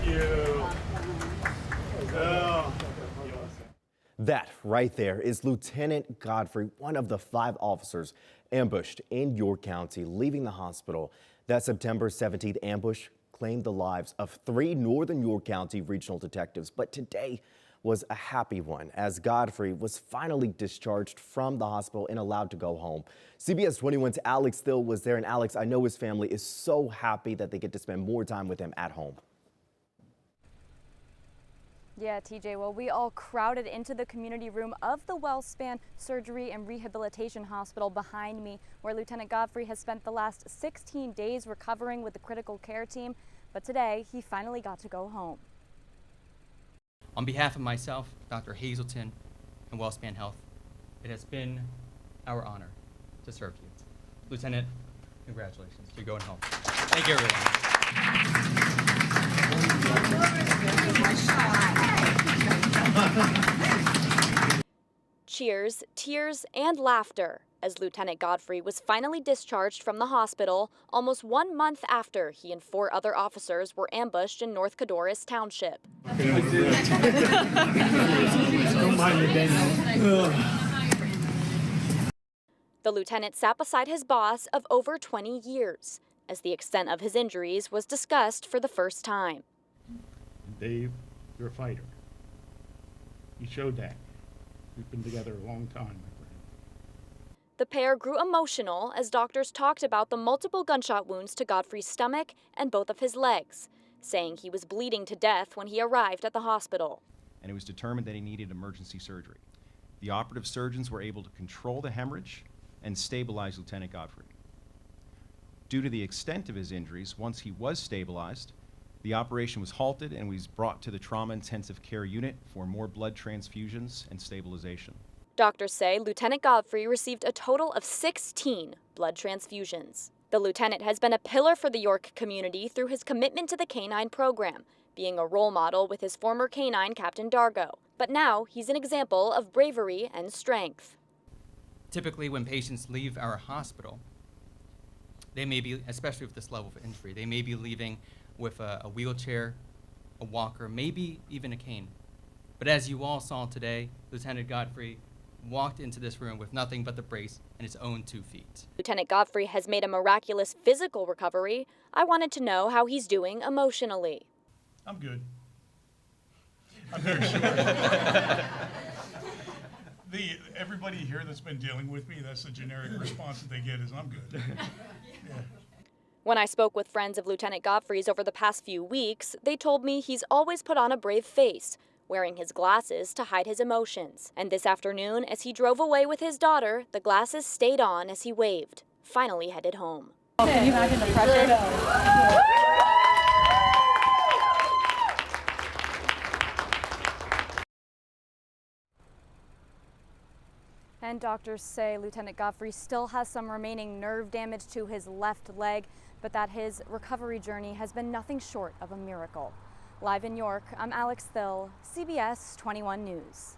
you. Oh. That right there is Lieutenant Godfrey, one of the 5 officers ambushed in York County, leaving the hospital. That September 17th ambush claimed the lives of 3 Northern York County regional detectives. But today was a happy one as Godfrey was finally discharged from the hospital and allowed to go home. CBS 21's Alex Thill was there. And Alex, I know his family is so happy that they get to spend more time with him at home. Yeah, TJ, well, we all crowded into the community room of the WellSpan Surgery and Rehabilitation Hospital behind me, where Lieutenant Godfrey has spent the last 16 days recovering with the critical care team. But today, he finally got to go home. On behalf of myself, Dr. Hazelton, and WellSpan Health, it has been our honor to serve you. Lieutenant, congratulations. You're going home. Thank you, everyone. Cheers, tears, and laughter as Lieutenant Godfrey was finally discharged from the hospital almost 1 month after he and 4 other officers were ambushed in North Cadorus Township. The lieutenant sat beside his boss of over 20 years as the extent of his injuries was discussed for the first time. Dave, you're a fighter. You showed that. We've been together a long time, my friend. The pair grew emotional as doctors talked about the multiple gunshot wounds to Godfrey's stomach and both of his legs, saying he was bleeding to death when he arrived at the hospital. And it was determined that he needed emergency surgery. The operative surgeons were able to control the hemorrhage and stabilize Lieutenant Godfrey. Due to the extent of his injuries, once he was stabilized, the operation was halted and was brought to the trauma intensive care unit for more blood transfusions and stabilization. Doctors say Lieutenant Godfrey received a total of 16 blood transfusions. The lieutenant has been a pillar for the York community through his commitment to the K-9 program, being a role model with his former K-9 Captain Dargo. But now he's an example of bravery and strength. Typically, when patients leave our hospital, they may be, especially with this level of injury, they may be leaving with a wheelchair, a walker, maybe even a cane. But as you all saw today, Lieutenant Godfrey walked into this room with nothing but the brace and his own 2 feet. Lieutenant Godfrey has made a miraculous physical recovery. I wanted to know how he's doing emotionally. I'm good. I'm very sure. Everybody here that's been dealing with me, that's the generic response that they get is, I'm good. Yeah. When I spoke with friends of Lieutenant Godfrey's over the past few weeks, they told me he's always put on a brave face, wearing his glasses to hide his emotions. And this afternoon, as he drove away with his daughter, the glasses stayed on as he waved, finally headed home. Can you imagine the pressure? And doctors say Lieutenant Godfrey still has some remaining nerve damage to his left leg, but that his recovery journey has been nothing short of a miracle. Live in York, I'm Alex Thill, CBS 21 News.